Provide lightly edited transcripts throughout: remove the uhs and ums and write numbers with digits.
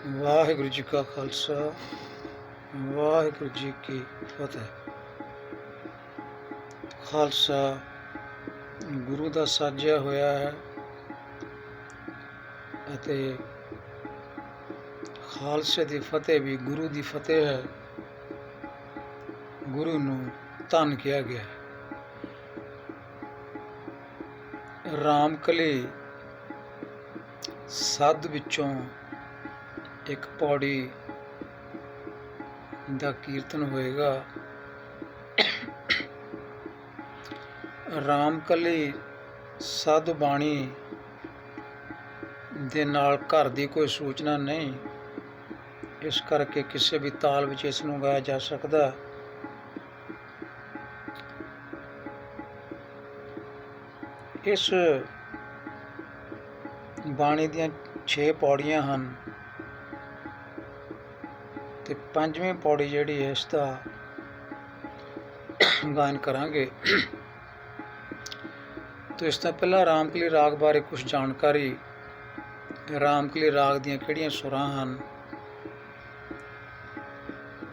ਵਾਹਿਗੁਰੂ ਜੀ ਕਾ ਖਾਲਸਾ ਵਾਹਿਗੁਰੂ ਜੀ ਕੀ ਫਤਿਹ। ਖਾਲਸਾ ਗੁਰੂ ਦਾ ਸਾਜਿਆ ਹੋਇਆ ਹੈ ਅਤੇ ਖਾਲਸੇ ਦੀ ਫਤਿਹ ਵੀ ਗੁਰੂ ਦੀ ਫਤਿਹ ਹੈ। ਗੁਰੂ ਨੂੰ ਧੰਨ ਕਿਹਾ ਗਿਆ ਹੈ। ਰਾਮਕਲੀ ਸੱਧ ਵਿੱਚੋਂ ਇੱਕ ਪੌੜੀ ਦਾ ਕੀਰਤਨ ਹੋਏਗਾ। ਰਾਮਕਲੀ ਸਾਧ ਬਾਣੀ ਦੇ ਨਾਲ ਘਰ ਦੀ ਕੋਈ ਸੂਚਨਾ ਨਹੀਂ, ਇਸ ਕਰਕੇ ਕਿਸੇ ਵੀ ਤਾਲ ਵਿੱਚ ਇਸ ਨੂੰ ਗਾਇਆ ਜਾ ਸਕਦਾ। ਇਸ ਬਾਣੀ ਦੀਆਂ 6 ਪੌੜੀਆਂ ਹਨ ਤੇ 5ਵੀਂ ਪੌੜੀ ਜਿਹੜੀ ਹੈ ਇਸ ਦਾ ਗਾਇਨ ਕਰਾਂਗੇ। तो ਇਸ ਤੋਂ ਪਹਿਲਾਂ ਰਾਮਕਲੀ ਰਾਗ ਬਾਰੇ ਕੁਝ ਜਾਣਕਾਰੀ। ਰਾਮਕਲੀ ਰਾਗ ਦੀਆਂ ਕਿਹੜੀਆਂ ਸੁਰਾਂ ਹਨ?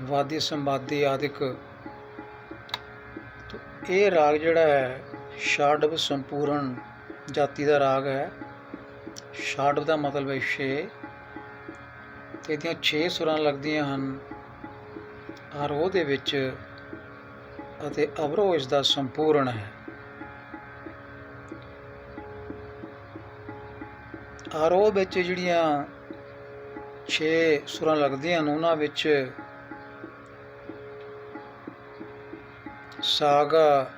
ਵਾਦੀ ਸੰਵਾਦੀ ਆਦਿਕ। ਇਹ ਰਾਗ ਜਿਹੜਾ ਹੈ ਛਾਡਵ ਸੰਪੂਰਨ ਜਾਤੀ ਦਾ ਰਾਗ ਹੈ। ਛਾਡਵ ਦਾ ਮਤਲਬ ਹੈ 6। ਇਹਦੀਆਂ 6 ਸੁਰਾਂ ਲੱਗਦੀਆਂ ਹਨ ਆਰੋਹ ਦੇ ਵਿੱਚ ਅਤੇ ਅਵਰੋਹ ਇਸ ਦਾ ਸੰਪੂਰਨ ਹੈ। ਆਰੋਹ ਵਿੱਚ ਜਿਹੜੀਆਂ 6 ਸੁਰਾਂ ਲੱਗਦੀਆਂ ਹਨ ਉਹਨਾਂ ਵਿੱਚ ਸਾਗਾ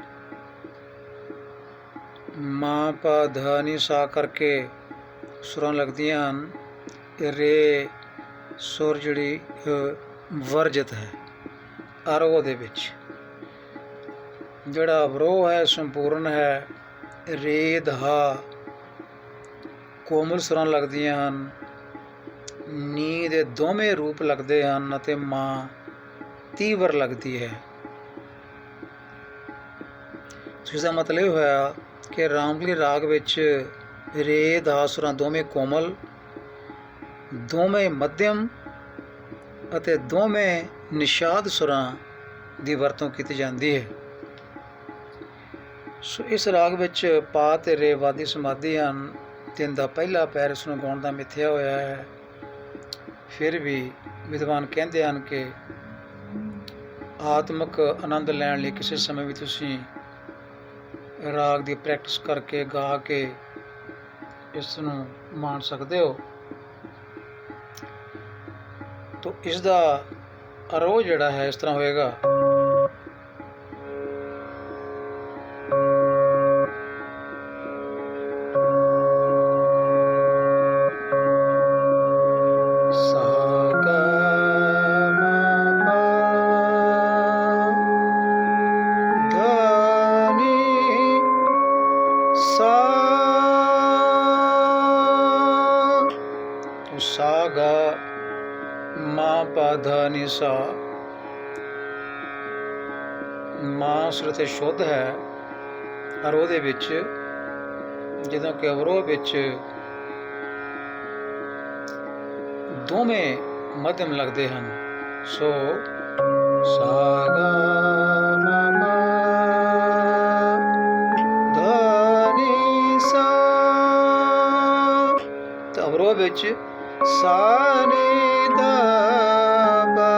ਮਾਂ ਪਾ ਧਾ ਨੀ ਸਾ ਕਰਕੇ ਸੁਰਾਂ ਲੱਗਦੀਆਂ ਹਨ। ਰੇ ਸੁਰ ਜਿਹੜੀ ਵਰਜਿਤ ਹੈ ਆਰੋਹ ਦੇ ਵਿੱਚ। ਜਿਹੜਾ ਅਵਰੋਹ ਹੈ ਸੰਪੂਰਨ ਹੈ। ਰੇ ਧਾ ਕੋਮਲ ਸੁਰਾਂ ਲੱਗਦੀਆਂ ਹਨ। ਨੀ ਦੇ ਦੋਵੇਂ ਰੂਪ ਲੱਗਦੇ ਹਨ ਅਤੇ ਮਾਂ ਤੀਵਰ ਲੱਗਦੀ ਹੈ। ਇਸ ਦਾ ਮਤਲਬ ਇਹ ਹੋਇਆ ਕਿ ਰਾਮਕਲੀ ਰਾਗ ਵਿੱਚ ਰੇ ਧਾ ਸੁਰਾਂ ਦੋਵੇਂ ਕੋਮਲ, ਦੋਵੇਂ ਮੱਧਮ ਅਤੇ ਦੋਵੇਂ ਨਿਸ਼ਾਦ ਸੁਰਾਂ ਦੀ ਵਰਤੋਂ ਕੀਤੀ ਜਾਂਦੀ ਹੈ। ਸੋ ਇਸ ਰਾਗ ਵਿੱਚ ਪਾ ਤੇ ਰੇ ਵਾਦੀ ਸਮਾਧੀ ਹਨ। ਦਿਨ ਦਾ ਪਹਿਲਾ ਪੈਰ ਇਸ ਨੂੰ ਗਾਉਣ ਦਾ ਮਿੱਥਿਆ ਹੋਇਆ ਹੈ। ਫਿਰ ਵੀ ਵਿਦਵਾਨ ਕਹਿੰਦੇ ਹਨ ਕਿ ਆਤਮਿਕ ਆਨੰਦ ਲੈਣ ਲਈ ਕਿਸੇ ਸਮੇਂ ਵੀ ਤੁਸੀਂ ਰਾਗ ਦੀ ਪ੍ਰੈਕਟਿਸ ਕਰਕੇ ਗਾ ਕੇ ਇਸ ਨੂੰ ਮਾਣ ਸਕਦੇ ਹੋ। ਤੋ ਇਸ ਦਾ ਆਰੋਹ ਜਿਹੜਾ ਹੈ ਇਸ ਤਰ੍ਹਾਂ ਹੋਏਗਾ। सा गा मां पा धा नी सा। ਮਾਂ ਸੁਰ ਤੇ ਸ਼ੁੱਧ ਹੈ ਆਰੋਹ ਦੇ ਵਿੱਚ, ਜਦੋਂ ਕਿ ਅਵਰੋਹ ਵਿੱਚ ਦੋਵੇਂ ਮੱਧਮ ਲੱਗਦੇ ਹਨ। ਸੋ ਸਾ ਗਾ ਮਾ ਧਾ ਨੀ ਸਾ ਤੇ ਅਵਰੋਹ ਵਿੱਚ ਸਾ ਨੀ ਧਾ ਬਾ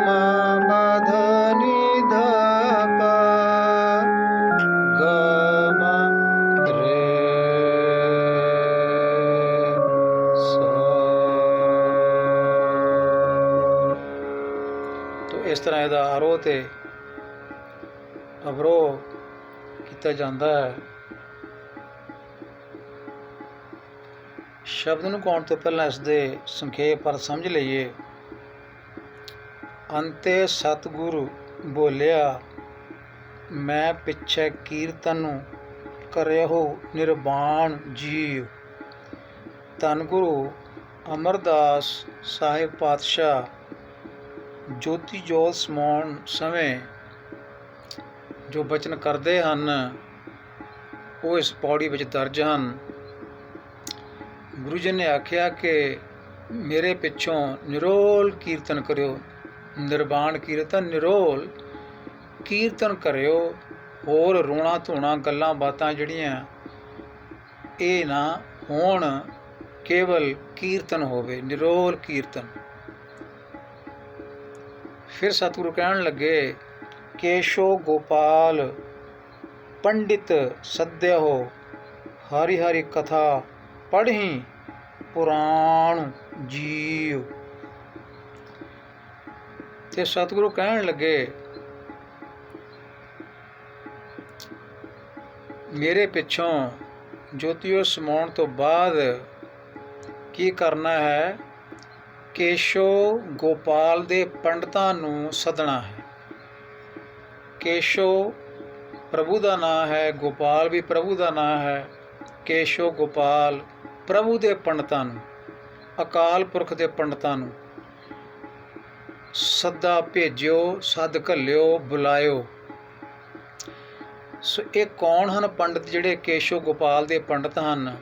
ਮਾ ਪਾ ਧਾ ਨੀ ਧਾ ਪਾ ਗਾ ਮਾ ਰੇ ਸਾ। ਤੋ ਇਸ ਤਰ੍ਹਾਂ ਇਹਦਾ ਆਰੋਹ ਤੇ ਅਵਰੋਹ ਕੀਤਾ ਜਾਂਦਾ ਹੈ। ਸ਼ਬਦ ਨੂੰ ਗਾਉਣ ਤੋਂ ਪਹਿਲਾਂ ਇਸ ਦੇ ਸੰਖੇਪ ਪਰ ਸਮਝ ਲਈਏ। ਅੰਤੇ ਸਤਿਗੁਰੂ ਬੋਲਿਆ, ਮੈਂ ਪਿੱਛੇ ਕੀਰਤਨ ਕਰਿਓ ਨਿਰਵਾਣ ਜੀਵ। ਧੰਨ ਗੁਰੂ ਅਮਰਦਾਸ ਸਾਹਿਬ ਪਾਤਸ਼ਾਹ ਜੋਤੀ ਜੋਤ ਸਮਾਉਣ ਸਮੇਂ ਜੋ ਬਚਨ ਕਰਦੇ ਹਨ ਉਹ ਇਸ ਪੌੜੀ ਵਿੱਚ ਦਰਜ ਹਨ। गुरु जी ने आख्या कि मेरे पिछों निरोल कीर्तन करियो, निर्वाण कीर्तन निरोल कीर्तन करियो, होर रोना धोना गल्लां बातां जड़ियां ये ना होण, केवल कीर्तन होवे, निरोल कीर्तन। फिर सतगुरु कहण लगे, केशो गोपाल पंडित सद्य हो, हरि हरि कथा पढ़ी पुराण जीव। ते सतगुरु कहण लगे, मेरे पिछों ज्योतिओ समाउण तो बाद की करना है, केशो गोपाल दे पंडितां नूं सदना है। केशो प्रभु का नाम है, गोपाल भी प्रभु का नाम है। केशो गोपाल प्रभु दे पंडितां नूं, अकाल पुरख दे पंडितां नूं सदा भेजियो, सद घल्लियो, बुलायो। सो ये कौन हैं पंडित जिहड़े केशो गोपाल दे पंडित हैं?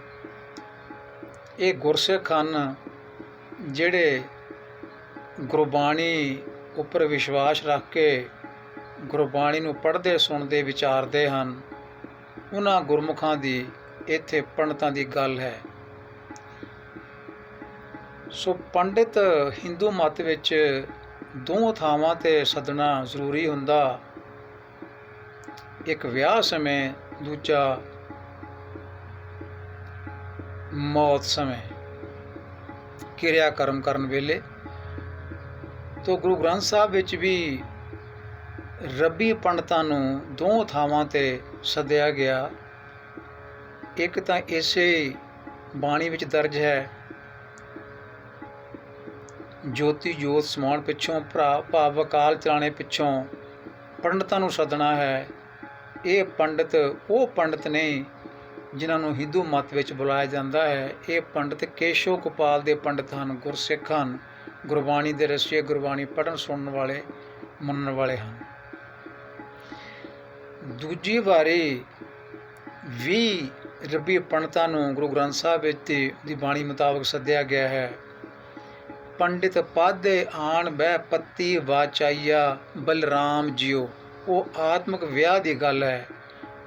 ये गुरसिख हैं जिहड़े गुरबाणी उपर विश्वास रख के गुरबाणी नूं पढ़दे सुणदे विचारदे हैं। उन्हां गुरमुखां दी इत्थे पंडितां दी गल है। सो पंडित हिंदू मत विच दो थावां ते सदना जरूरी हुंदा, एक विआह समय, दूजा मौत समय, क्रियाक्रम करन वेले। तो गुरु ग्रंथ साहब विच भी रब्बी पंडितां नूं दो थावां ते सद्या गया। एक तां इसे बाणी विच दर्ज है, ज्योति जोत समाउण पिछों, भाव अकाल चलाणे पिछों पंडितां नूं सदना है। ये पंडित वो पंडित ने जिन्हां नूं हिंदू मत विच बुलाया जाता है। ये पंडित केशो गोपाल दे पंडित हैं, गुरसिख हैं, गुरबाणी दे रसिए, गुरबाणी पढ़न सुनन वाले, मनन वाले हैं। दूजी वारी भी रब्बी पंडितां नूं गुरु ग्रंथ साहब दी बाणी मुताबक सद्या गया है। पंडित पाधे आण बह पत्ती वाचाइया बलराम जियो। वो आत्मक विआह की गल है,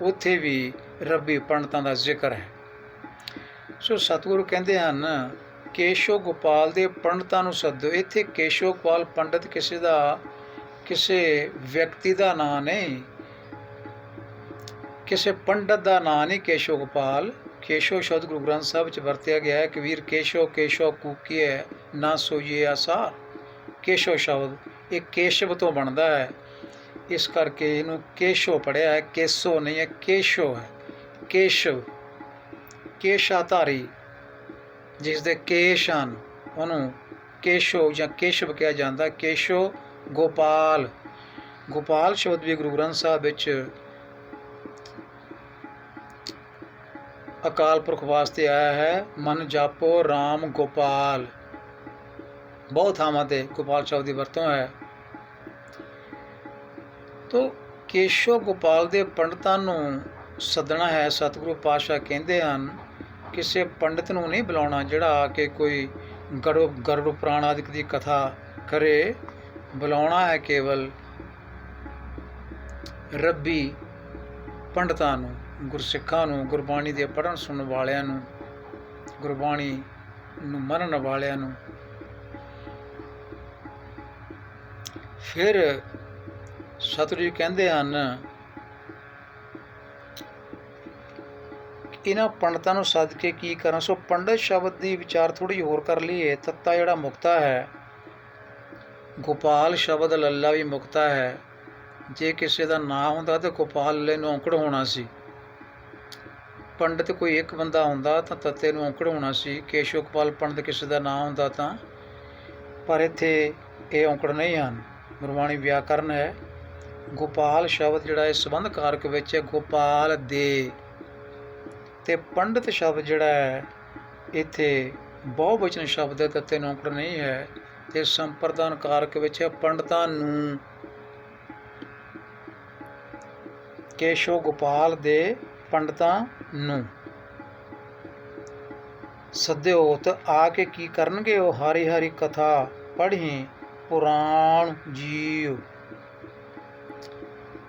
उत्थे भी रब्बी पंडितां का जिक्र है। सो सतगुरु कहते हैं, केशो गोपाल दे पंडितां नूं सदो। इत्थे केशो गोपाल पंडित किसी दा, किसी व्यक्ति का नाम नहीं, किसी पंडित का नाम नहीं। केशो गोपाल, केशो शब्द गुरु ग्रंथ साहब विच वरतिया गया है। कबीर केशो केशो कूकीए ना सोईए आसार। केशो शब्द ये केशव तो बनता है, इस करके इनू केशो पढ़िया है, केसो नहीं है, केशो है। केशव केशाधारी, जिसदे केश हैं उन्होंने केशो या केशव कहा जाता है। केशो गोपाल, गोपाल शब्द भी गुरु ग्रंथ साहब विच अकाल पुरख वास्ते आया है। मन जापो राम गोपाल, बहुत थावां ते गोपाल शब्द की वरतों है। तो केशो गोपाल दे पंडितां नूं सदना है। सतगुरु पातशाह कहते हैं, किसी पंडित नूं नहीं बुलाउणा जिहड़ा आके कोई गरुड़ पुराण आदि की कथा करे। बुलाउणा है केवल रब्बी पंडितां नूं, गुरसिखां नूं, गुरबाणी दे पढ़न सुनन वालियां नूं, गुरबाणी नूं मनन वालियां नूं। फिर सतगुरु जी कहते हैं, इन्हां पंडितां नूं सद के की कਰਾਂ। सो पंडित शब्द की विचार थोड़ी होर कर लईए। तत्ता जिहड़ा मुक्ता है, गोपाल शब्द लल्ला भी मुक्ता है। जे किसी का नाम हुंदा तो गोपाल लल्ले नूं औंकड़ होना सी। पंडित कोई एक बंदा हुंदा तो तत्ते नूं औंकड़ होना सी। केशो गोपाल पंडित किसी का नाम हुंदा तां, पर इत्थे ये औंकड़ नहीं हैं। गुरबाणी व्याकरण है। गोपाल शब्द जिहड़ा इस संबंध कारक विच है, गोपाल दे, ते पंडित शब्द जिहड़ा है इत्थे बहुवचन शब्द है, तत्ते नूं औंकड़ नहीं है। ते संप्रदान कारक विच है पंडितां नूं। केशो गोपाल दे पंडितां नूं। ਸੱਦਿਓ ਤਾਂ ਆ ਕੇ ਕੀ ਕਰਨਗੇ ਉਹ ਹਰੀ ਹਰੀ ਕਥਾ ਪੜ੍ਹੀ ਪੁਰਾਣ ਜੀਵ।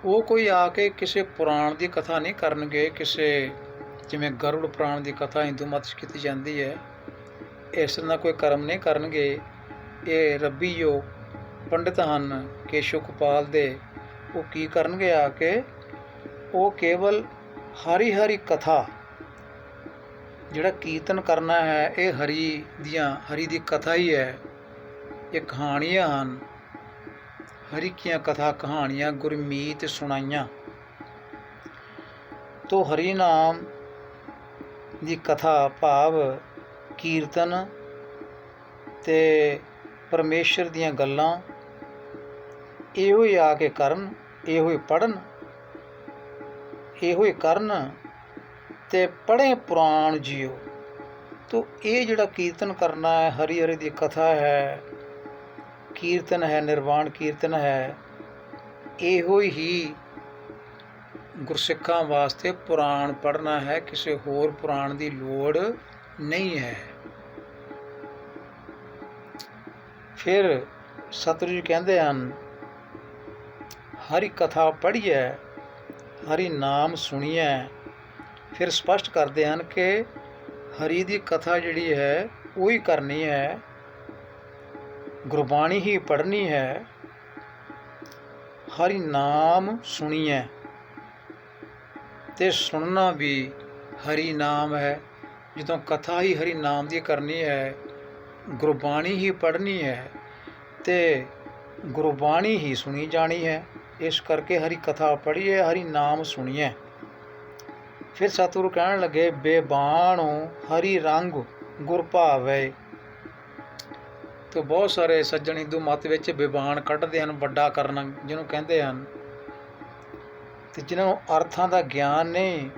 ਉਹ ਕੋਈ ਆ ਕੇ ਕਿਸੇ ਪੁਰਾਣ ਦੀ ਕਥਾ ਨਹੀਂ ਕਰਨਗੇ, ਕਿਸੇ ਜਿਵੇਂ ਗਰੁੜ ਪੁਰਾਣ ਦੀ ਕਥਾ ਹਿੰਦੂ ਮਤ 'ਚ ਕੀਤੀ ਜਾਂਦੀ ਹੈ, ਇਸ ਤਰ੍ਹਾਂ ਦਾ ਕੋਈ ਕਰਮ ਨਹੀਂ ਕਰਨਗੇ। ਇਹ ਰੱਬੀ ਜੋ ਪੰਡਿਤ ਹਨ ਕੇਸ਼ਵ ਗੋਪਾਲ ਦੇ, ਉਹ ਕੀ ਕਰਨਗੇ ਆ ਕੇ, ਉਹ ਕੇਵਲ ਹਰੀ ਹਰੀ ਕਥਾ ਜਿਹੜਾ ਕੀਰਤਨ ਕਰਨਾ ਹੈ, ਇਹ ਹਰੀ ਦੀ ਕਥਾ ਹੀ ਹੈ। ਇਹ ਕਹਾਣੀਆਂ ਹਨ, ਹਰੀ ਕੀਆਂ ਕਥਾ ਕਹਾਣੀਆਂ ਗੁਰਮੀਤ ਸੁਣਾਈਆਂ। ਤੋ ਹਰੀ ਨਾਮ ਦੀ ਕਥਾ ਭਾਵ ਕੀਰਤਨ ਤੇ ਪਰਮੇਸ਼ਰ ਦੀਆਂ ਗੱਲਾਂ ਇਹੋ ਹੀ ਆ ਕੇ ਕਰਨ, ਇਹੋ ਹੀ ਪੜ੍ਹਨ, ਇਹੋ ਹੀ ਕਰਨ ਤੇ ਪੜ੍ਹੇ ਪੁਰਾਣ ਜੀਓ। ਤੋ ਇਹ ਜਿਹੜਾ ਕੀਰਤਨ ਕਰਨਾ ਹੈ, ਹਰੀ ਹਰੀ ਦੀ ਕਥਾ ਹੈ, ਕੀਰਤਨ ਹੈ, ਨਿਰਵਾਣ ਕੀਰਤਨ ਹੈ, ਇਹੋ ਹੀ ਗੁਰਸਿੱਖਾਂ ਵਾਸਤੇ ਪੁਰਾਣ ਪੜ੍ਹਨਾ ਹੈ, ਕਿਸੇ ਹੋਰ ਪੁਰਾਣ ਦੀ ਲੋੜ ਨਹੀਂ ਹੈ। ਫਿਰ ਸਤਿਗੁਰੂ ਜੀ ਕਹਿੰਦੇ ਹਨ, ਹਰੀ ਕਥਾ ਪੜ੍ਹੀਏ, ਹਰੀ ਨਾਮ ਸੁਣੀਏ। ਫਿਰ ਸਪਸ਼ਟ ਕਰਦੇ ਹਨ ਕਿ ਹਰੀ ਦੀ ਕਥਾ ਜਿਹੜੀ ਹੈ ਉਹੀ ਕਰਨੀ ਹੈ, ਗੁਰਬਾਣੀ ਹੀ ਪੜ੍ਹਨੀ ਹੈ, ਹਰੀ ਨਾਮ ਸੁਣੀਏ ਤੇ ਸੁਣਨਾ ਵੀ ਹਰੀ ਨਾਮ ਹੈ। ਜਦੋਂ ਕਥਾ ਹੀ ਹਰੀ ਨਾਮ ਦੀ ਕਰਨੀ ਹੈ, ਗੁਰਬਾਣੀ ਹੀ ਪੜ੍ਹਨੀ ਹੈ ਤੇ ਗੁਰਬਾਣੀ ਹੀ ਸੁਣੀ ਜਾਣੀ ਹੈ। ਇਸ ਕਰਕੇ ਹਰੀ ਕਥਾ ਪੜ੍ਹੀਏ, ਹਰੀ ਨਾਮ ਸੁਣੀਏ। ਫਿਰ ਸਤਿਗੁਰੂ ਕਹਿਣ ਲੱਗੇ, ਬੇਬਾਣੋ ਹਰੀ ਰੰਗ ਗੁਰ ਭਾਵੈ। ਤੇ ਬਹੁਤ ਸਾਰੇ ਸੱਜਣ ਹਿੰਦੂ ਮਤ ਵਿੱਚ ਬੇਬਾਨ ਕੱਢਦੇ ਹਨ, ਵੱਡਾ ਕਰਨਾ ਜਿਹਨੂੰ ਕਹਿੰਦੇ ਹਨ, ਤੇ ਜਿਨ੍ਹਾਂ ਨੂੰ ਅਰਥਾਂ ਦਾ ਗਿਆਨ ਨਹੀਂ,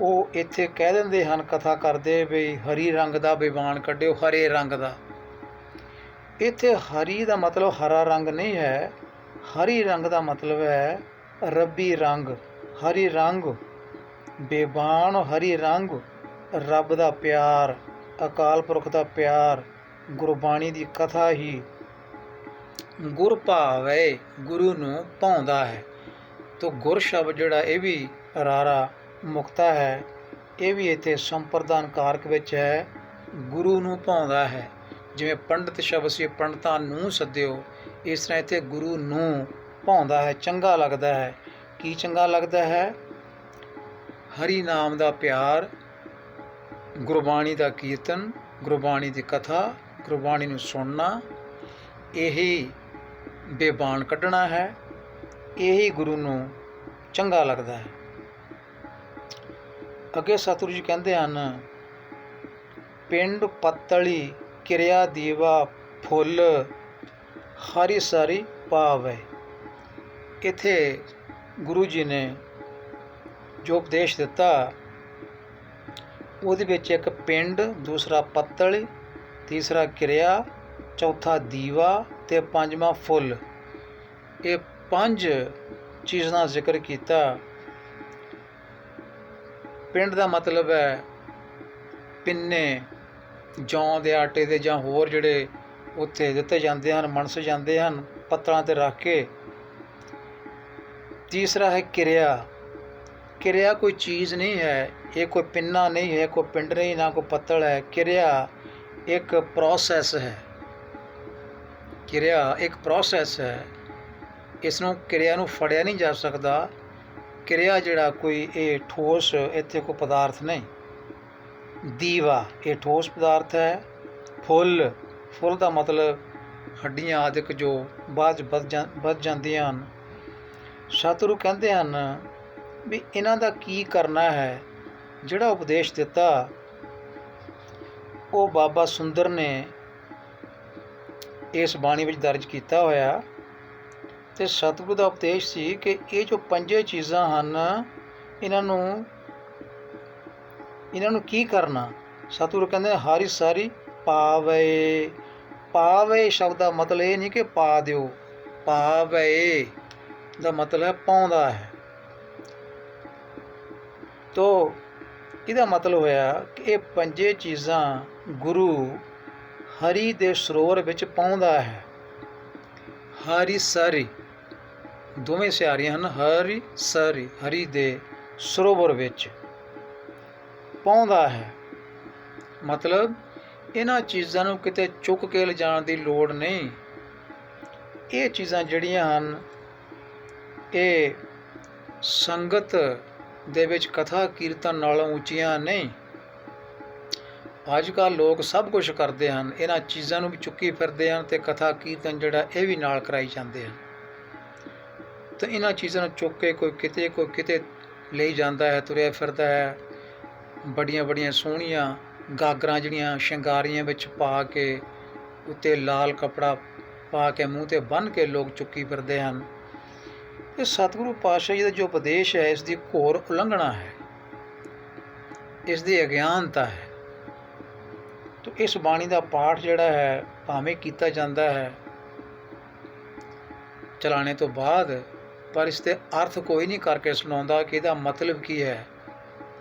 ਉਹ ਇੱਥੇ ਕਹਿ ਦਿੰਦੇ ਹਨ ਕਥਾ ਕਰਦੇ ਵੀ ਹਰੀ ਰੰਗ ਦਾ ਬੇਬਾਨ ਕੱਢਿਓ, ਹਰੇ ਰੰਗ ਦਾ। ਇੱਥੇ ਹਰੀ ਦਾ ਮਤਲਬ ਹਰਾ ਰੰਗ ਨਹੀਂ ਹੈ, ਹਰੀ ਰੰਗ ਦਾ ਮਤਲਬ ਹੈ ਰੱਬੀ ਰੰਗ। ਹਰੀ ਰੰਗ ਬੇਬਾਨ, ਹਰੀ ਰੰਗ ਰੱਬ ਦਾ ਪਿਆਰ, ਅਕਾਲ ਪੁਰਖ ਦਾ ਪਿਆਰ, ਗੁਰਬਾਣੀ ਦੀ ਕਥਾ ਹੀ ਗੁਰ ਭਾਵੈ, ਗੁਰੂ ਨੂੰ ਭਾਉਂਦਾ ਹੈ। ਤੋ ਗੁਰ ਸ਼ਬਦ ਜਿਹੜਾ ਇਹ ਵੀ ਰਾਰਾ ਮੁਕਤਾ ਹੈ, ਇਹ ਵੀ ਇੱਥੇ ਸੰਪਰਦਾਨ ਕਾਰਕ ਵਿੱਚ ਹੈ, ਗੁਰੂ ਨੂੰ ਭਾਉਂਦਾ ਹੈ। ਜਿਵੇਂ ਪੰਡਿਤ ਸ਼ਬਦ ਸੀ ਪੰਡਤਾਂ ਨੂੰ ਸੱਦਿਓ, ਇਸ ਤਰ੍ਹਾਂ ਇੱਥੇ ਗੁਰੂ ਨੂੰ ਭਾਉਂਦਾ ਹੈ, ਚੰਗਾ ਲੱਗਦਾ ਹੈ। ਕੀ ਚੰਗਾ ਲੱਗਦਾ ਹੈ? ਹਰੀ ਨਾਮ ਦਾ ਪਿਆਰ, ਗੁਰਬਾਣੀ ਦਾ ਕੀਰਤਨ, ਗੁਰਬਾਣੀ ਦੀ ਕਥਾ, ਗੁਰਬਾਣੀ ਨੂੰ ਸੁਣਨਾ, ਇਹੀ ਬੇਬਾਨ ਕੱਢਣਾ ਹੈ, ਇਹੀ ਗੁਰੂ ਨੂੰ ਚੰਗਾ ਲੱਗਦਾ ਹੈ। ਅੱਗੇ ਸਤਿਗੁਰੂ ਜੀ ਕਹਿੰਦੇ ਹਨ, ਪਿੰਡ ਪੱਤਲੀ ਕਿਰਿਆ ਦੀਵਾ ਫੁੱਲ ਹਰੀ ਸਾਰੀ ਪਾਵੈ। ਇੱਥੇ ਗੁਰੂ ਜੀ ਨੇ ਜੋ ਉਪਦੇਸ਼ ਦਿੱਤਾ, ਉਹਦੇ ਵਿੱਚ ਇੱਕ ਪਿੰਡ, ਦੂਸਰਾ ਪੱਤਲ, ਤੀਸਰਾ ਕਿਰਿਆ, ਚੌਥਾ ਦੀਵਾ ਤੇ ਪੰਜਵਾਂ ਫੁੱਲ। ਇਹ 5 ਚੀਜ਼ਾਂ ਦਾ ਜ਼ਿਕਰ ਕੀਤਾ। ਪਿੰਡ ਦਾ ਮਤਲਬ ਹੈ ਪਿੰਨੇ, ਜੌਂ ਦੇ ਆਟੇ ਦੇ ਜਾਂ ਹੋਰ ਜਿਹੜੇ ਉੱਥੇ ਦਿੱਤੇ ਜਾਂਦੇ ਹਨ, ਮਨਸੇ ਜਾਂਦੇ ਹਨ ਪੱਤਲਾਂ 'ਤੇ ਰੱਖ ਕੇ। ਤੀਸਰਾ ਹੈ ਕਿਰਿਆ। ਕਿਰਿਆ ਕੋਈ ਚੀਜ਼ ਨਹੀਂ ਹੈ, ਇਹ ਕੋਈ ਪਿੰਨਾ ਨਹੀਂ ਹੈ, ਕੋਈ ਪਿੰਡ ਨਹੀਂ, ਨਾ ਕੋਈ ਪੱਤਲ ਹੈ। ਕਿਰਿਆ ਇੱਕ ਪ੍ਰੋਸੈਸ ਹੈ, ਕਿਰਿਆ ਇੱਕ ਪ੍ਰੋਸੈਸ ਹੈ। ਇਸ ਨੂੰ ਕਿਰਿਆ ਨੂੰ ਫੜਿਆ ਨਹੀਂ ਜਾ ਸਕਦਾ। ਕਿਰਿਆ ਜਿਹੜਾ ਕੋਈ ਇਹ ਠੋਸ ਇੱਥੇ ਕੋਈ ਪਦਾਰਥ ਨਹੀਂ। ਦੀਵਾ ਇਹ ਠੋਸ ਪਦਾਰਥ ਹੈ। ਫੁੱਲ, ਫੁੱਲ ਦਾ ਮਤਲਬ ਹੱਡੀਆਂ ਆਦਿਕ ਜੋ ਬਾਅਦ 'ਚ ਵੱਧ ਜਾਂਦੀਆਂ ਹਨ। ਸਤਿਗੁਰੂ ਕਹਿੰਦੇ ਹਨ ਵੀ ਇਹਨਾਂ ਦਾ ਕੀ ਕਰਨਾ ਹੈ। ਜਿਹੜਾ ਉਪਦੇਸ਼ ਦਿੱਤਾ ਉਹ ਬਾਬਾ ਸੁੰਦਰ ਨੇ ਇਸ ਬਾਣੀ ਵਿੱਚ ਦਰਜ ਕੀਤਾ ਹੋਇਆ, ਅਤੇ ਸਤਿਗੁਰੂ ਦਾ ਉਪਦੇਸ਼ ਸੀ ਕਿ ਇਹ ਜੋ 5 ਚੀਜ਼ਾਂ ਹਨ, ਇਹਨਾਂ ਨੂੰ ਕੀ ਕਰਨਾ। ਸਤਿਗੁਰੂ ਕਹਿੰਦੇ ਹਰੀ ਸਾਰੀ ਪਾਵੈ। ਪਾਵੈ ਸ਼ਬਦ ਦਾ ਮਤਲਬ ਇਹ ਨਹੀਂ ਕਿ ਪਾ ਦਿਓ, ਪਾਵੈ ਦਾ ਮਤਲਬ ਹੈ ਪਾਉਂਦਾ ਹੈ। ਤੋ ਇਹਦਾ ਮਤਲਬ ਹੋਇਆ ਕਿ ਇਹ ਪੰਜੇ ਚੀਜ਼ਾਂ ਗੁਰੂ ਹਰੀ ਦੇ ਸਰੋਵਰ ਵਿੱਚ ਪਾਉਂਦਾ ਹੈ। ਹਰੀ ਸਾਰੀ ਦੋਵੇਂ ਸਿਆਰੀਆਂ ਹਨ। ਹਰੀ ਸਾਰੀ ਹਰੀ ਦੇ ਸਰੋਵਰ ਵਿੱਚ ਪਾਉਂਦਾ ਹੈ, ਮਤਲਬ ਇਹਨਾਂ ਚੀਜ਼ਾਂ ਨੂੰ ਕਿਤੇ ਚੁੱਕ ਕੇ ਲਿਜਾਣ ਦੀ ਲੋੜ ਨਹੀਂ। ਇਹ ਚੀਜ਼ਾਂ ਜਿਹੜੀਆਂ ਹਨ ਇਹ ਸੰਗਤ ਦੇ ਵਿੱਚ ਕਥਾ ਕੀਰਤਨ ਨਾਲੋਂ ਉੱਚੀਆਂ ਨਹੀਂ। ਅੱਜ ਕੱਲ੍ਹ ਲੋਕ ਸਭ ਕੁਝ ਕਰਦੇ ਹਨ, ਇਹਨਾਂ ਚੀਜ਼ਾਂ ਨੂੰ ਵੀ ਚੁੱਕੀ ਫਿਰਦੇ ਹਨ ਅਤੇ ਕਥਾ ਕੀਰਤਨ ਜਿਹੜਾ ਇਹ ਵੀ ਨਾਲ ਕਰਾਈ ਜਾਂਦੇ ਹਨ। ਤਾਂ ਇਹਨਾਂ ਚੀਜ਼ਾਂ ਨੂੰ ਚੁੱਕ ਕੇ ਕੋਈ ਕਿਤੇ ਲਈ ਜਾਂਦਾ ਹੈ, ਤੁਰਿਆ ਫਿਰਦਾ ਹੈ। ਬੜੀਆਂ ਬੜੀਆਂ ਸੋਹਣੀਆਂ ਗਾਗਰਾਂ ਜਿਹੜੀਆਂ ਸ਼ਿੰਗਾਰੀਆਂ ਵਿੱਚ ਪਾ ਕੇ, ਉੱਤੇ ਲਾਲ ਕੱਪੜਾ ਪਾ ਕੇ, ਮੂੰਹ 'ਤੇ ਬੰਨ੍ਹ ਕੇ ਲੋਕ ਚੁੱਕੀ ਫਿਰਦੇ ਹਨ। ਇਹ ਸਤਿਗੁਰੂ ਪਾਤਸ਼ਾਹ ਜੀ ਦਾ ਜੋ ਉਪਦੇਸ਼ ਹੈ, ਇਸ ਦੀ ਘੋਰ ਉਲੰਘਣਾ ਹੈ, ਇਸ ਦੀ ਅਗਿਆਨਤਾ ਹੈ। ਤਾਂ ਇਸ ਬਾਣੀ ਦਾ ਪਾਠ ਜਿਹੜਾ ਹੈ ਭਾਵੇਂ ਕੀਤਾ ਜਾਂਦਾ ਹੈ ਚਲਾਣੇ ਤੋਂ ਬਾਅਦ, ਪਰ ਇਸ 'ਤੇ ਅਰਥ ਕੋਈ ਨਹੀਂ ਕਰਕੇ ਸੁਣਾਉਂਦਾ ਕਿ ਇਹਦਾ ਮਤਲਬ ਕੀ ਹੈ।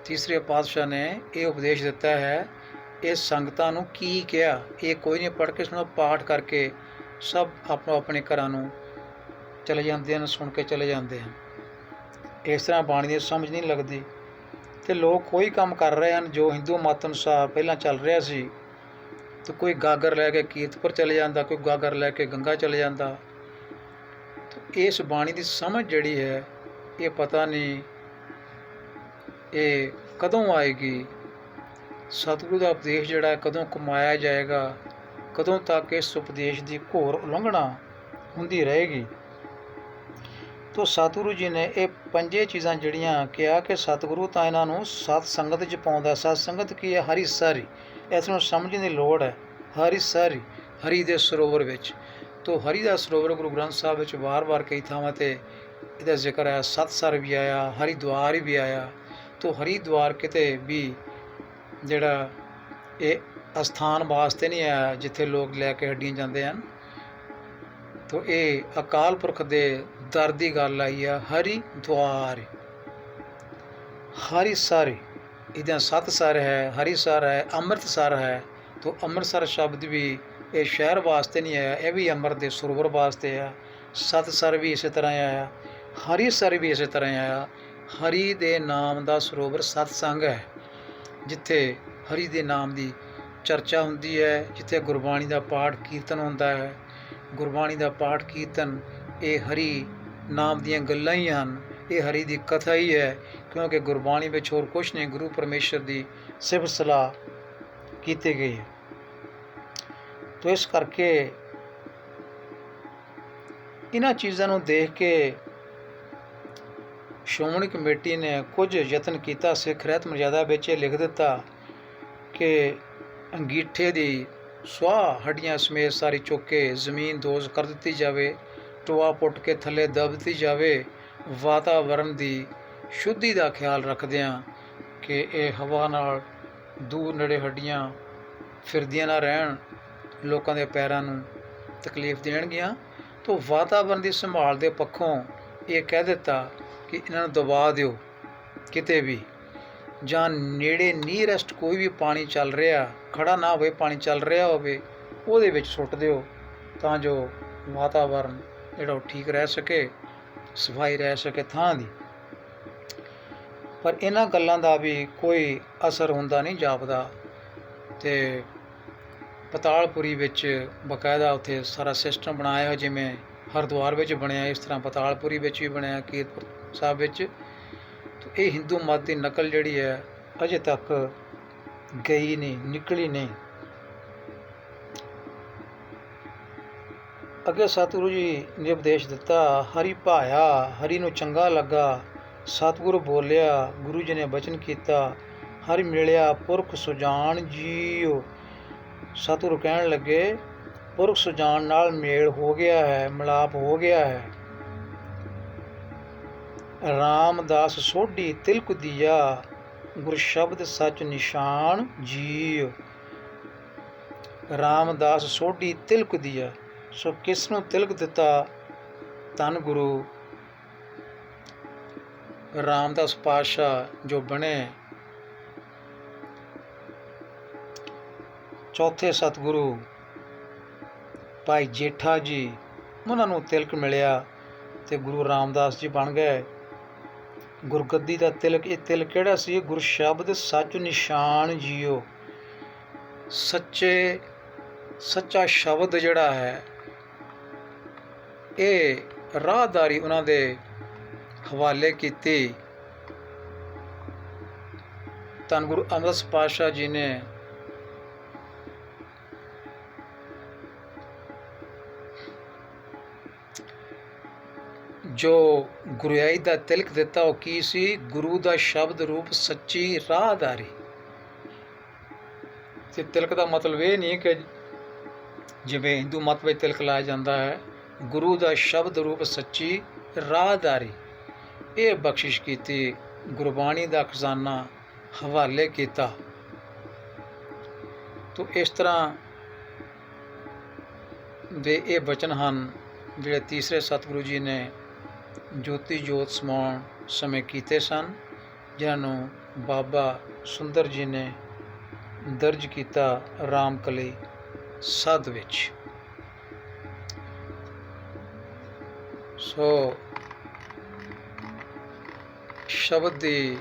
ਤੀਸਰੇ ਪਾਤਸ਼ਾਹ ਨੇ ਇਹ ਉਪਦੇਸ਼ ਦਿੱਤਾ ਹੈ, ਇਹ ਸੰਗਤਾਂ ਨੂੰ ਕੀ ਕਿਹਾ ਇਹ ਕੋਈ ਨਹੀਂ ਪੜ੍ਹ ਕੇ ਸੁਣੋ, ਪਾਠ ਕਰਕੇ ਸਭ ਆਪੋ ਆਪਣੇ ਘਰਾਂ ਨੂੰ ਚਲੇ ਜਾਂਦੇ ਹਨ, ਸੁਣ ਕੇ ਚਲੇ ਜਾਂਦੇ ਹਨ। ਇਸ ਤਰ੍ਹਾਂ ਬਾਣੀ ਦੀ ਸਮਝ ਨਹੀਂ ਲੱਗਦੀ ਅਤੇ ਲੋਕ ਕੋਈ ਕੰਮ ਕਰ ਰਹੇ ਹਨ ਜੋ ਹਿੰਦੂ ਮਤ ਅਨੁਸਾਰ ਪਹਿਲਾਂ ਚੱਲ ਰਿਹਾ ਸੀ। ਤਾਂ ਕੋਈ ਗਾਗਰ ਲੈ ਕੇ ਕੀਰਤਪੁਰ ਚਲੇ ਜਾਂਦਾ, ਕੋਈ ਗਾਗਰ ਲੈ ਕੇ ਗੰਗਾ ਚਲੇ ਜਾਂਦਾ। ਇਸ ਬਾਣੀ ਦੀ ਸਮਝ ਜਿਹੜੀ ਹੈ ਇਹ ਪਤਾ ਨਹੀਂ ਇਹ ਕਦੋਂ ਆਏਗੀ। ਸਤਿਗੁਰੂ ਦਾ ਉਪਦੇਸ਼ ਜਿਹੜਾ ਕਦੋਂ ਕਮਾਇਆ ਜਾਏਗਾ, ਕਦੋਂ ਤੱਕ ਇਸ ਉਪਦੇਸ਼ ਦੀ ਘੋਰ ਉਲੰਘਣਾ ਹੁੰਦੀ ਰਹੇਗੀ। ਤੋ ਸਤਿਗੁਰੂ ਜੀ ਨੇ ਇਹ ਪੰਜੇ ਚੀਜ਼ਾਂ ਜਿਹੜੀਆਂ ਕਿਹਾ ਕਿ ਸਤਿਗੁਰੂ ਤਾਂ ਇਹਨਾਂ ਨੂੰ ਸਤ ਸੰਗਤ 'ਚ ਪਾਉਂਦਾ। ਸਤ ਸੰਗਤ ਕੀ ਹੈ? ਹਰੀ ਸਾਰੀ। ਇਸ ਨੂੰ ਸਮਝਣ ਦੀ ਲੋੜ ਹੈ। ਹਰੀ ਸਾਰੀ ਹਰੀ ਦੇ ਸਰੋਵਰ ਵਿੱਚ। ਤੋ ਹਰੀ ਦਾ ਸਰੋਵਰ ਗੁਰੂ ਗ੍ਰੰਥ ਸਾਹਿਬ ਵਿੱਚ ਵਾਰ-ਵਾਰ ਕਈ ਥਾਵਾਂ 'ਤੇ ਇਹਦਾ ਜ਼ਿਕਰ ਆਇਆ। ਸਤਸਰ ਵੀ ਆਇਆ, ਹਰਿਦੁਆਰ ਵੀ ਆਇਆ। ਤੋ ਹਰਿਦੁਆਰ ਕਿਤੇ ਵੀ ਜਿਹੜਾ ਇਹ ਅਸਥਾਨ ਵਾਸਤੇ ਨਹੀਂ ਆਇਆ ਜਿੱਥੇ ਲੋਕ ਲੈ ਕੇ ਹੱਡੀਆਂ ਜਾਂਦੇ ਹਨ। ਤੋ ਇਹ ਅਕਾਲ ਪੁਰਖ ਦੇ ਦਰ ਦੀ ਗੱਲ ਆਈ ਆ। ਹਰਿਦੁਆਰ ਹਰਿਸਰ, ਇਹਦਾ ਸਤਸਰ ਹੈ, ਹਰਿਸਰ ਹੈ, ਅੰਮ੍ਰਿਤਸਰ ਹੈ। ਤੋ ਅੰਮ੍ਰਿਤਸਰ ਸ਼ਬਦ ਵੀ ਇਹ ਸ਼ਹਿਰ ਵਾਸਤੇ ਨਹੀਂ ਆਇਆ, ਇਹ ਵੀ ਅੰਮ੍ਰਿਤ ਦੇ ਸਰੋਵਰ ਵਾਸਤੇ ਆ। ਸਤਸਰ ਵੀ ਇਸੇ ਤਰ੍ਹਾਂ ਆਇਆ, ਹਰਿਸਰ ਵੀ ਇਸੇ ਤਰ੍ਹਾਂ ਆਇਆ। ਹਰੀ ਦੇ ਨਾਮ ਦਾ ਸਰੋਵਰ ਸਤਸੰਗ ਹੈ, ਜਿੱਥੇ ਹਰੀ ਦੇ ਨਾਮ ਦੀ ਚਰਚਾ ਹੁੰਦੀ ਹੈ, ਜਿੱਥੇ ਗੁਰਬਾਣੀ ਦਾ ਪਾਠ ਕੀਰਤਨ ਹੁੰਦਾ ਹੈ। ਗੁਰਬਾਣੀ ਦਾ ਪਾਠ ਕੀਰਤਨ ਇਹ ਹਰੀ ਨਾਮ ਦੀਆਂ ਗੱਲਾਂ ਹੀ ਹਨ, ਇਹ ਹਰੀ ਦੀ ਕਥਾ ਹੀ ਹੈ, ਕਿਉਂਕਿ ਗੁਰਬਾਣੀ ਵਿੱਚ ਹੋਰ ਕੁਛ ਨਹੀਂ, ਗੁਰੂ ਪਰਮੇਸ਼ਰ ਦੀ ਸਿਫਤ ਸਲਾਹ ਕੀਤੀ ਗਈ ਹੈ। ਤੋ ਇਸ ਕਰਕੇ ਇਹਨਾਂ ਚੀਜ਼ਾਂ ਨੂੰ ਦੇਖ ਕੇ ਸ਼੍ਰੋਮਣੀ ਕਮੇਟੀ ਨੇ ਕੁਝ ਯਤਨ ਕੀਤਾ। ਸਿੱਖ ਰਹਿਤ ਮਰਜ਼ਾਦਾ ਵਿੱਚ ਇਹ ਲਿਖ ਦਿੱਤਾ ਕਿ ਅੰਗੀਠੇ ਦੀ ਸੁਆਹ ਹੱਡੀਆਂ ਸਮੇਤ ਸਾਰੀ ਚੁੱਕ ਕੇ ਜ਼ਮੀਨ ਦੋਜ਼ ਕਰ ਦਿੱਤੀ ਜਾਵੇ, ਟੋਆ ਪੁੱਟ ਕੇ ਥੱਲੇ ਦਬ ਦਿੱਤੀ ਜਾਵੇ। ਵਾਤਾਵਰਨ ਦੀ ਸ਼ੁੱਧੀ ਦਾ ਖਿਆਲ ਰੱਖਦਿਆਂ ਕਿ ਇਹ ਹਵਾ ਨਾਲ ਦੂਰ ਨੇੜੇ ਹੱਡੀਆਂ ਫਿਰਦੀਆਂ ਨਾ ਰਹਿਣ, ਲੋਕਾਂ ਦੇ ਪੈਰਾਂ ਨੂੰ ਤਕਲੀਫ ਦੇਣਗੀਆਂ। ਤਾਂ ਵਾਤਾਵਰਨ ਦੀ ਸੰਭਾਲ ਦੇ ਪੱਖੋਂ ਇਹ ਕਹਿ ਦਿੱਤਾ ਕਿ ਇਹਨਾਂ ਨੂੰ ਦਬਾ ਦਿਓ ਕਿਤੇ ਵੀ, ਜਾਂ ਨੇੜੇ ਨੀਅਰੈਸਟ ਕੋਈ ਵੀ ਪਾਣੀ ਚੱਲ ਰਿਹਾ, ਖੜਾ ਨਾ ਹੋਵੇ, ਪਾਣੀ ਚੱਲ ਰਿਹਾ ਹੋਵੇ, ਉਹਦੇ ਵਿੱਚ ਸੁੱਟ ਦਿਓ, ਤਾਂ ਜੋ ਵਾਤਾਵਰਨ ਜਿਹੜਾ ਉਹ ਠੀਕ ਰਹਿ ਸਕੇ, ਸਫਾਈ ਰਹਿ ਸਕੇ ਥਾਂ ਦੀ। ਪਰ ਇਹਨਾਂ ਗੱਲਾਂ ਦਾ ਵੀ ਕੋਈ ਅਸਰ ਹੁੰਦਾ ਨਹੀਂ ਜਾਪਦਾ। ਅਤੇ ਪਤਾਲਪੁਰੀ ਵਿੱਚ ਬਕਾਇਦਾ ਉੱਥੇ ਸਾਰਾ ਸਿਸਟਮ ਬਣਾਇਆ ਹੋਇਆ, ਜਿਵੇਂ ਹਰਿਦੁਆਰ ਵਿੱਚ ਬਣਿਆ ਇਸ ਤਰ੍ਹਾਂ ਪਤਾਲਪੁਰੀ ਵਿੱਚ ਵੀ ਬਣਿਆ, ਕੀਰਤਪੁਰ ਸਾਹਿਬ ਵਿੱਚ। ਇਹ ਹਿੰਦੂ ਮਤ ਦੀ ਨਕਲ ਜਿਹੜੀ ਹੈ ਅਜੇ ਤੱਕ ਗਈ ਨਹੀਂ, ਨਿਕਲੀ ਨਹੀਂ। ਅੱਗੇ ਸਤਿਗੁਰੂ ਜੀ ਨੇ ਉਪਦੇਸ਼ ਦਿੱਤਾ, ਹਰੀ ਭਾਇਆ, ਹਰੀ ਨੂੰ ਚੰਗਾ ਲੱਗਾ। ਸਤਿਗੁਰੂ ਬੋਲਿਆ, ਗੁਰੂ ਜੀ ਨੇ ਬਚਨ ਕੀਤਾ, ਹਰਿ ਮਿਲਿਆ ਪੁਰਖ ਸੁਜਾਨ ਜੀਓ। ਸਤਿਗੁਰੂ ਕਹਿਣ ਲੱਗੇ ਪੁਰਖ ਸੁਜਾਨ ਨਾਲ ਮੇਲ ਹੋ ਗਿਆ ਹੈ, ਮਿਲਾਪ ਹੋ ਗਿਆ ਹੈ। ਰਾਮਦਾਸ ਸੋਢੀ ਤਿਲਕ ਦੀਆ, ਗੁਰ ਸ਼ਬਦ ਸੱਚ ਨਿਸ਼ਾਨ ਜੀਓ। ਰਾਮਦਾਸ ਸੋਢੀ ਤਿਲਕ ਦੀਆ, ਸੋ ਕਿਸ ਨੂੰ ਤਿਲਕ ਦਿੱਤਾ? ਧੰਨ ਗੁਰੂ ਰਾਮਦਾਸ ਪਾਤਸ਼ਾਹ ਜੋ ਬਣੇ ਚੌਥੇ ਸਤਿਗੁਰੂ ਭਾਈ ਜੇਠਾ ਜੀ, ਉਹਨਾਂ ਨੂੰ ਤਿਲਕ ਮਿਲਿਆ ਅਤੇ ਗੁਰੂ ਰਾਮਦਾਸ ਜੀ ਬਣ ਗਏ। ਗੁਰਗੱਦੀ ਦਾ ਤਿਲਕ, ਇਹ ਤਿਲਕ ਕਿਹੜਾ ਸੀ? ਗੁਰ ਸ਼ਬਦ ਸੱਚ ਨਿਸ਼ਾਨ ਜੀਓ। ਸੱਚਾ ਸ਼ਬਦ ਜਿਹੜਾ ਹੈ ਇਹ ਰਾਹਦਾਰੀ ਉਹਨਾਂ ਦੇ ਹਵਾਲੇ ਕੀਤੀ। ਧੰਨ ਗੁਰੂ ਅਮਰਦਾਸ ਪਾਤਸ਼ਾਹ ਜੀ ਨੇ ਜੋ ਗੁਰਿਆਈ ਦਾ ਤਿਲਕ ਦਿੱਤਾ ਉਹ ਕੀ ਸੀ? ਗੁਰੂ ਦਾ ਸ਼ਬਦ ਰੂਪ ਸੱਚੀ ਰਾਹਦਾਰੀ। ਤੇ ਤਿਲਕ ਦਾ ਮਤਲਬ ਇਹ ਨਹੀਂ ਕਿ ਜਿਵੇਂ ਹਿੰਦੂ ਮਤ ਵਿੱਚ ਤਿਲਕ ਲਾਇਆ ਜਾਂਦਾ ਹੈ। ਗੁਰੂ ਦਾ ਸ਼ਬਦ ਰੂਪ ਸੱਚੀ ਰਾਹਦਾਰੀ, ਇਹ ਬਖਸ਼ਿਸ਼ ਕੀਤੀ, ਗੁਰਬਾਣੀ ਦਾ ਖਜ਼ਾਨਾ ਹਵਾਲੇ ਕੀਤਾ। ਤੋ ਇਸ ਤਰ੍ਹਾਂ ਦੇ ਇਹ ਬਚਨ ਹਨ ਜਿਹੜੇ ਤੀਸਰੇ ਸਤਿਗੁਰੂ ਜੀ ਨੇ ਜੋਤੀ ਜੋਤ ਸਮਾਉਣ ਸਮੇਂ ਕੀਤੇ ਸਨ, ਜਿਨ੍ਹਾਂ ਨੂੰ ਬਾਬਾ ਸੁੰਦਰ ਜੀ ਨੇ ਦਰਜ ਕੀਤਾ ਰਾਮਕਲੀ ਸੱਧ ਵਿੱਚ। ਸੋ ਸ਼ਬਦ ਦੀ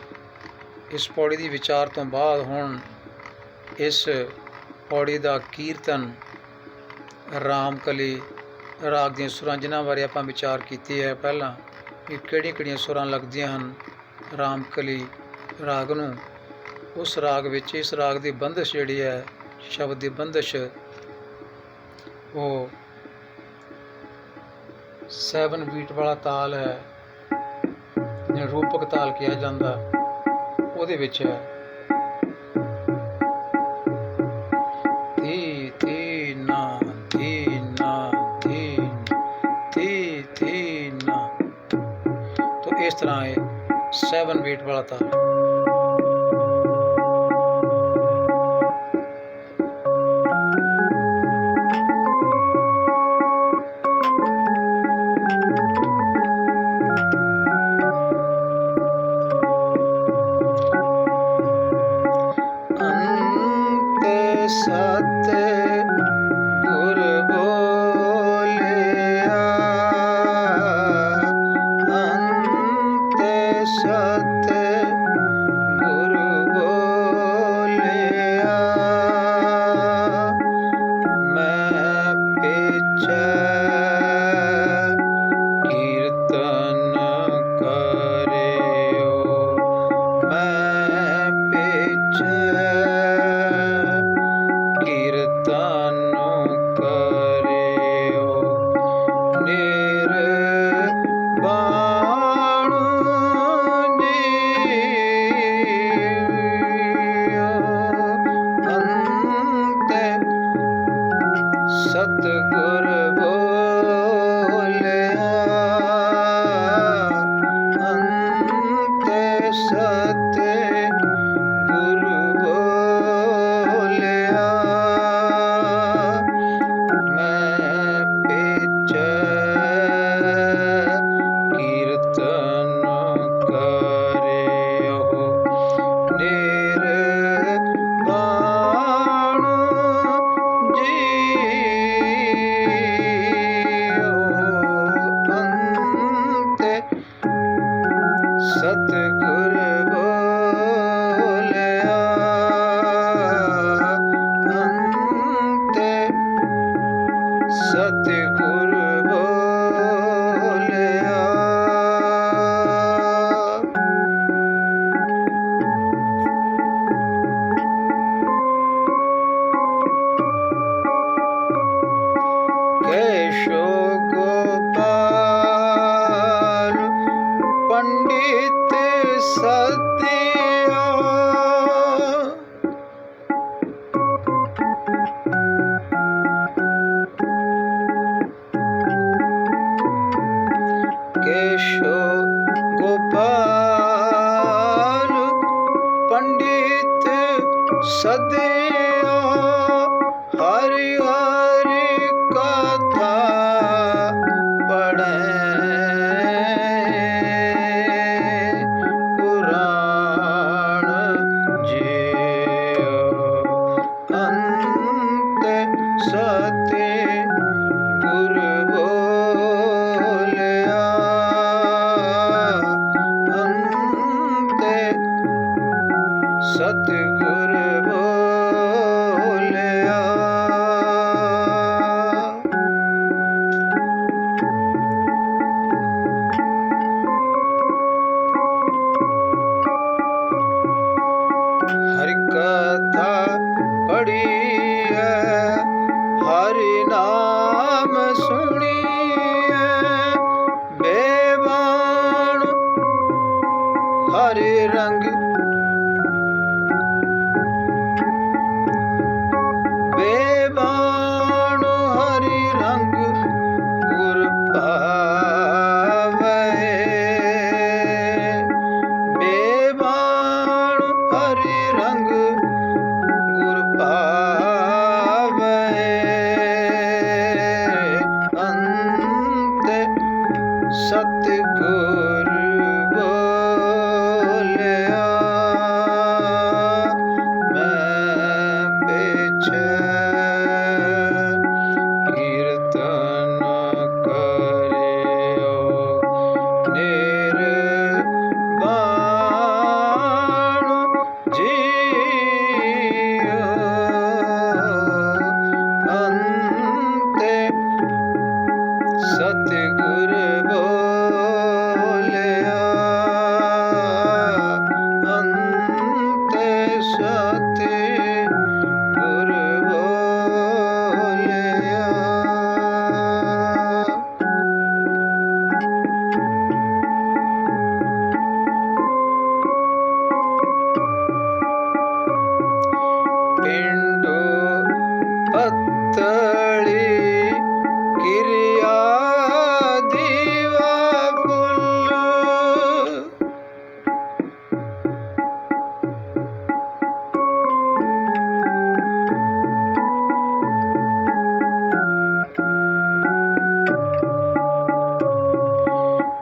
ਇਸ ਪੌੜੀ ਦੀ ਵਿਚਾਰ ਤੋਂ ਬਾਅਦ ਹੁਣ ਇਸ ਪੌੜੀ ਦਾ ਕੀਰਤਨ ਰਾਮਕਲੀ ਰਾਗ ਦੀਆਂ ਸੁਰਾਂ, ਜਿਨ੍ਹਾਂ ਬਾਰੇ ਆਪਾਂ ਵਿਚਾਰ ਕੀਤੀ ਹੈ ਪਹਿਲਾਂ ਕਿ ਕਿਹੜੀਆਂ ਸੁਰਾਂ ਲੱਗਦੀਆਂ ਹਨ ਰਾਮਕਲੀ ਰਾਗ ਨੂੰ। ਉਸ ਰਾਗ ਵਿੱਚ, ਇਸ ਰਾਗ ਦੀ ਬੰਦਸ਼ ਜਿਹੜੀ ਹੈ, ਸ਼ਬਦ ਦੀ ਬੰਦਸ਼, ਉਹ 7 ਬੀਟ ਵਾਲਾ ਤਾਲ ਹੈ, ਜਿਹਨੂੰ ਰੂਪਕ ਤਾਲ ਕਿਹਾ ਜਾਂਦਾ। ਉਹਦੇ ਵਿੱਚ ਹੈ ਧੀ ਧੀ ਨਾ ਧੀ ਨਾ ਧੀ ਧੀ ਧੀ ਨਾ। ਤੋ ਇਸ ਤਰ੍ਹਾਂ ਹੈ 7 ਬੀਟ ਵਾਲਾ ਤਾਲ। सदियों हरि हरि कथा ਸਤਿ ਗੁਰ ਬੋਲਿਆ ਅੰਤੇ ਸਤਿਗੁਰ ਬੋਲਿਆ। ਹਰਿ ਕਥਾ ਪੜ੍ਹੀਐ ਹਰਿ ਨਾਮ ਸੁਣੀਐ ਬੇਬਾਣ ਹਰਿ ਰੰਗ ਬੇਬਾਣ ਹਰਿ ਰੰਗ ਗੁਰ ਭਾਵੈ ਬੇਬਾਣ ਹਰਿ ਰੰਗ ਗੁਰ ਭਾਵੈ ਅੰਤੇ ਸਤਿਗੁਰ ਬੋਲਿਆ ਮੈਂ ਪਿਛੈ ਕੀਰਤਨ ਕਰਿਓ ਨਿਰਵਾਣ ਜੀਉ ਅੰਤੇ ਸਤਿਗੁਰ ਬੋਲਿਆ ਅੰਤੇ ਸਤਿਗੁਰ ਬੋਲਿਆ। ਪਿੰਡੋ ਪੱਤਲੀ ਕਿਰਿਆ ਦੀਵਾ ਫੁੱਲ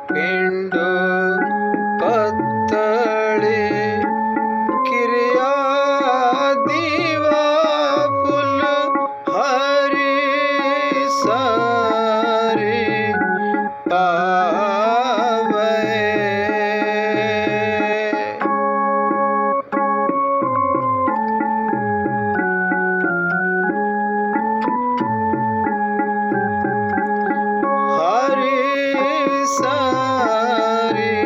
ਪਿੰਡੋ ਪੱਤਲੀ ਕਿਰਿਆ ਦੀਵਾ ਫੁੱਲ ਹਰੀ ਸਾਰੀ ਪਾਵੈ ਹਰੀ ਸਾਰੀ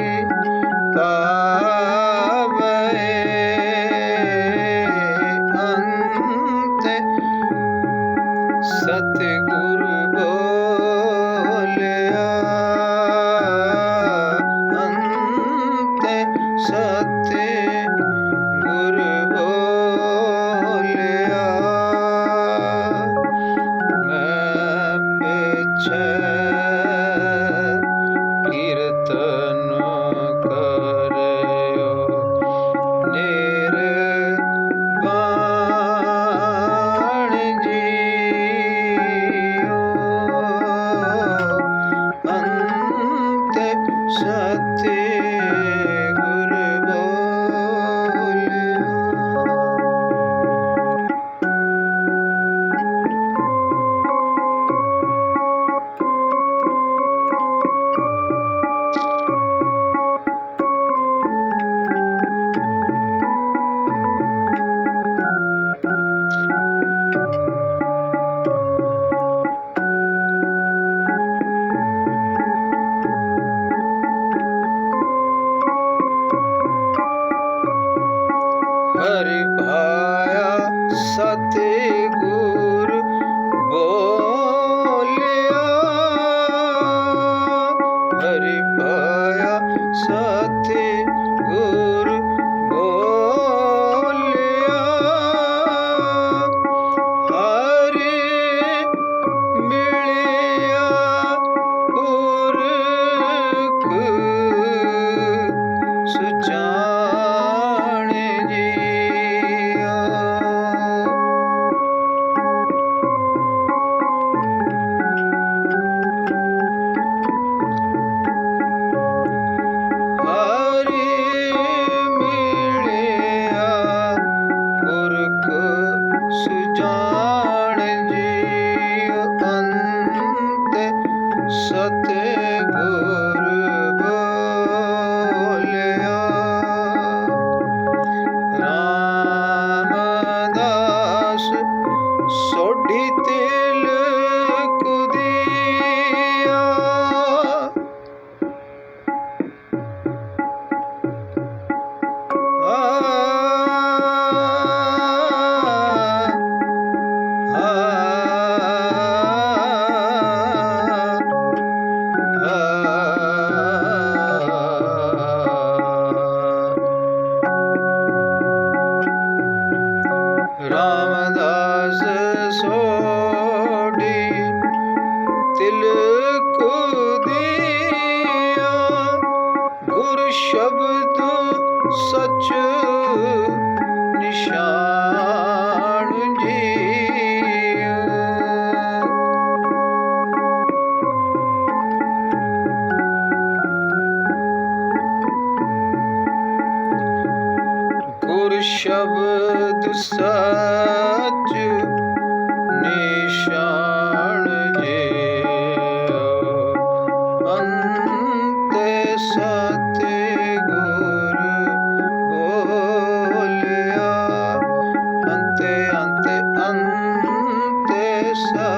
ਪਾਵੈ ਅੰਤੇ ਸਤਿਗੁਰ ਬੋਲਿਆ ਅੰਤੇ ਸਤਿਗੁਰ ਬੋਲਿਆ ਮੈਂ ਪਿਛੈ ਕੀਰਤਨ ਕਰਿਓ ਨਿਰਵਾਣ ਜੀਉ सा